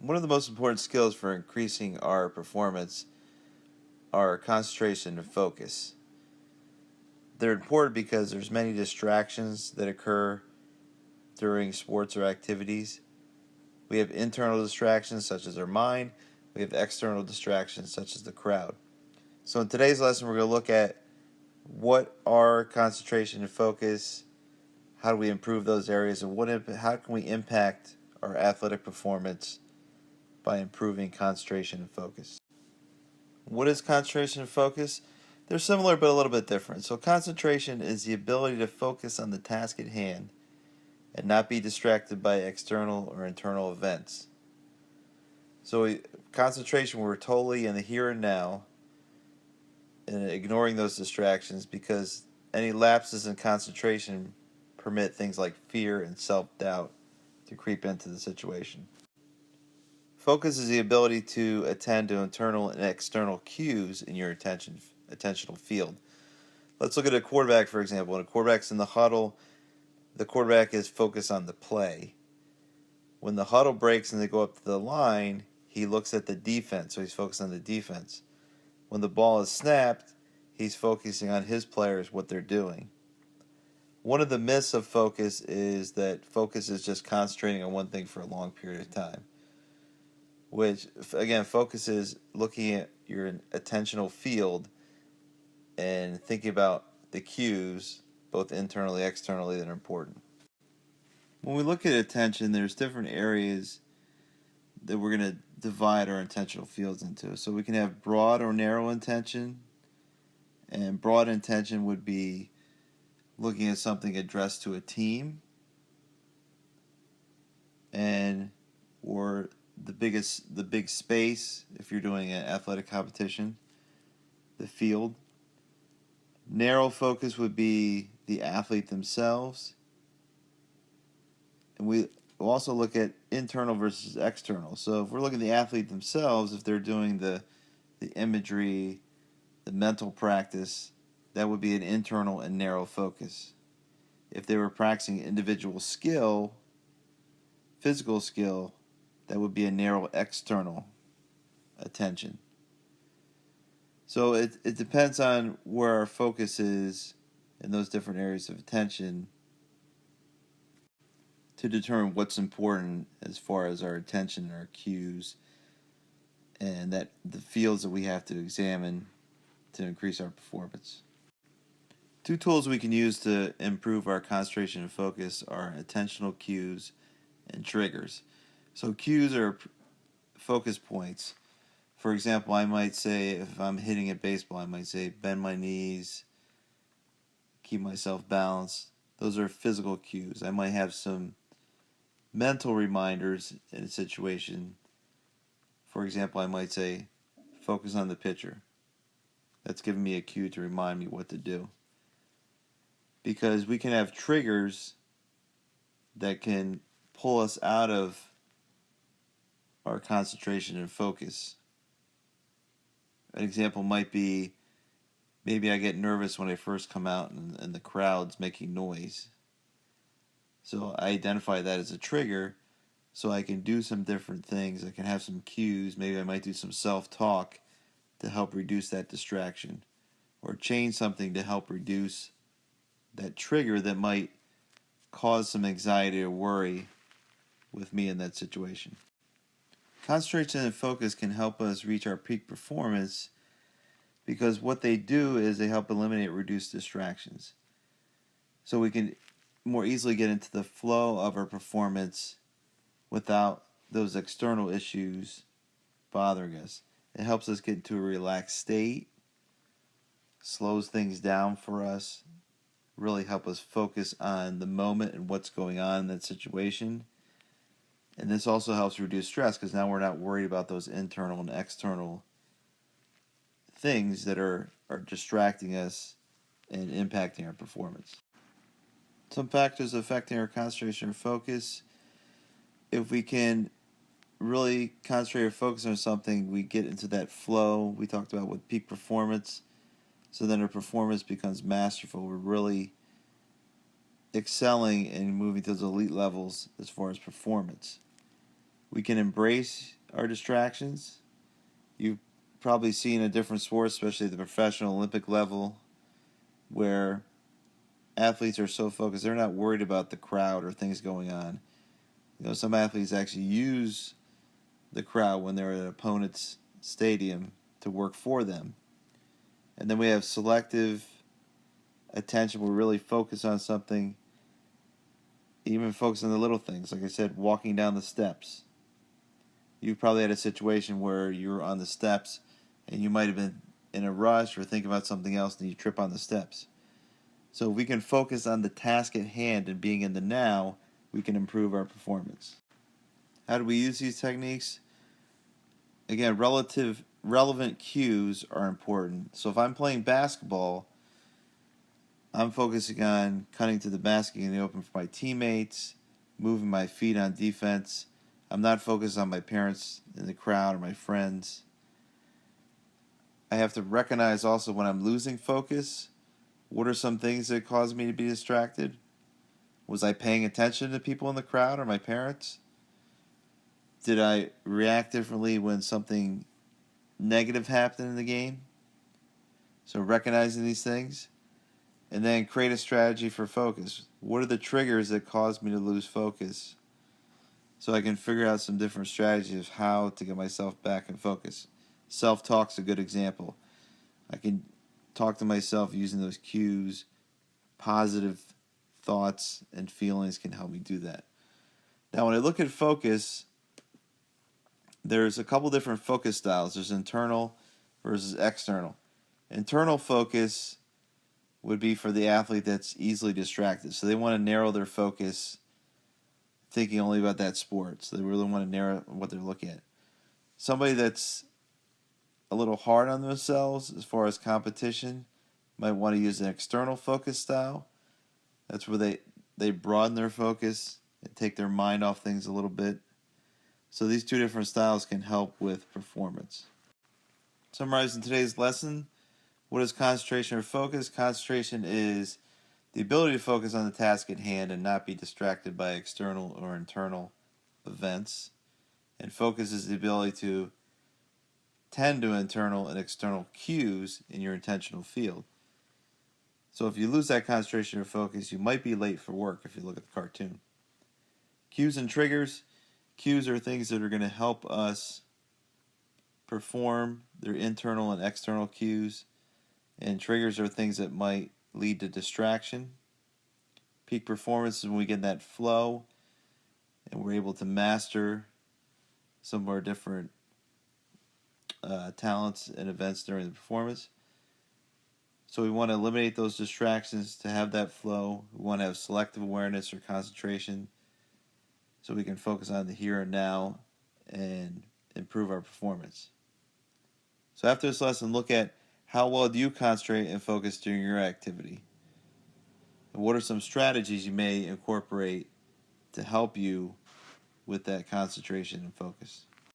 One of the most important skills for increasing our performance are concentration and focus. They're important because there's many distractions that occur during sports or activities. We have internal distractions such as our mind. We have external distractions such as the crowd. So in today's lesson, we're going to look at what are concentration and focus, how do we improve those areas, and how can we impact our athletic performance by improving concentration and focus. What is concentration and focus? They're similar but a little bit different. So concentration is the ability to focus on the task at hand and not be distracted by external or internal events. So concentration, we're totally in the here and now and ignoring those distractions, because any lapses in concentration permit things like fear and self-doubt to creep into the situation. Focus is the ability to attend to internal and external cues in your attentional field. Let's look at a quarterback, for example. When a quarterback's in the huddle, the quarterback is focused on the play. When the huddle breaks and they go up to the line, he looks at the defense, so he's focused on the defense. When the ball is snapped, he's focusing on his players, what they're doing. One of the myths of focus is that focus is just concentrating on one thing for a long period of time, which, again, focus is looking at your attentional field and thinking about the cues, both internally and externally, that are important. When we look at attention, there's different areas that we're going to divide our intentional fields into. So we can have broad or narrow intention, and broad intention would be looking at something addressed to a team, and or the big space if you're doing an athletic competition, the field. Narrow focus would be the athlete themselves. And we also look at internal versus external. So if we're looking at the athlete themselves, if they're doing the imagery, the mental practice, that would be an internal and narrow focus. If they were practicing individual skill, physical skill, that would be a narrow external attention. So it depends on where our focus is in those different areas of attention to determine what's important as far as our attention and our cues, and that the fields that we have to examine to increase our performance. Two tools we can use to improve our concentration and focus are attentional cues and triggers. So cues are focus points. For example, I might say, if I'm hitting a baseball, I might say bend my knees, keep myself balanced. Those are physical cues. I might have some mental reminders in a situation. For example, I might say focus on the pitcher. That's giving me a cue to remind me what to do. Because we can have triggers that can pull us out of our concentration and focus. An example might be, maybe I get nervous when I first come out and the crowd's making noise. So I identify that as a trigger, so I can do some different things. I can have some cues. Maybe I might do some self-talk to help reduce that distraction, or change something to help reduce that trigger that might cause some anxiety or worry with me in that situation. Concentration and focus can help us reach our peak performance because what they do is they help eliminate or reduce distractions. So we can more easily get into the flow of our performance without those external issues bothering us. It helps us get into a relaxed state, slows things down for us, really help us focus on the moment and what's going on in that situation. And this also helps reduce stress, because now we're not worried about those internal and external things that are distracting us and impacting our performance. Some factors affecting our concentration or focus: if we can really concentrate or focus on something, we get into that flow we talked about with peak performance. So then our performance becomes masterful. We're really excelling and moving to those elite levels as far as performance. We can embrace our distractions. You've probably seen in different sports, especially at the professional Olympic level, where athletes are so focused, they're not worried about the crowd or things going on. Some athletes actually use the crowd when they're at an opponent's stadium to work for them. And then we have selective attention. We're really focused on something, even focus on the little things. Like I said, walking down the steps. You've probably had a situation where you're on the steps and you might have been in a rush or thinking about something else and you trip on the steps. So if we can focus on the task at hand and being in the now, we can improve our performance. How do we use these techniques? Again, relevant cues are important. So if I'm playing basketball, I'm focusing on cutting to the basket in the open for my teammates, moving my feet on defense. I'm not focused on my parents in the crowd or my friends. I have to recognize also when I'm losing focus, what are some things that cause me to be distracted? Was I paying attention to people in the crowd or my parents? Did I react differently when something negative happened in the game? So recognizing these things. And then create a strategy for focus. What are the triggers that cause me to lose focus? So I can figure out some different strategies of how to get myself back in focus. Self-talk's a good example. I can talk to myself using those cues. Positive thoughts and feelings can help me do that. Now, when I look at focus, there's a couple different focus styles. There's internal versus external. Internal focus would be for the athlete that's easily distracted. So they want to narrow their focus thinking only about that sport. So they really want to narrow what they're looking at. Somebody that's a little hard on themselves as far as competition might want to use an external focus style. That's where they broaden their focus and take their mind off things a little bit. So these two different styles can help with performance. Summarizing today's lesson, what is concentration or focus? Concentration is the ability to focus on the task at hand and not be distracted by external or internal events. And focus is the ability to tend to internal and external cues in your intentional field. So if you lose that concentration or focus, you might be late for work if you look at the cartoon. Cues and triggers. Cues are things that are going to help us perform. They're internal and external cues. And triggers are things that might lead to distraction. Peak performance is when we get that flow and we're able to master some of our different talents and events during the performance. So we want to eliminate those distractions to have that flow. We want to have selective awareness or concentration so we can focus on the here and now and improve our performance. So after this lesson, look at how well do you concentrate and focus during your activity? And what are some strategies you may incorporate to help you with that concentration and focus?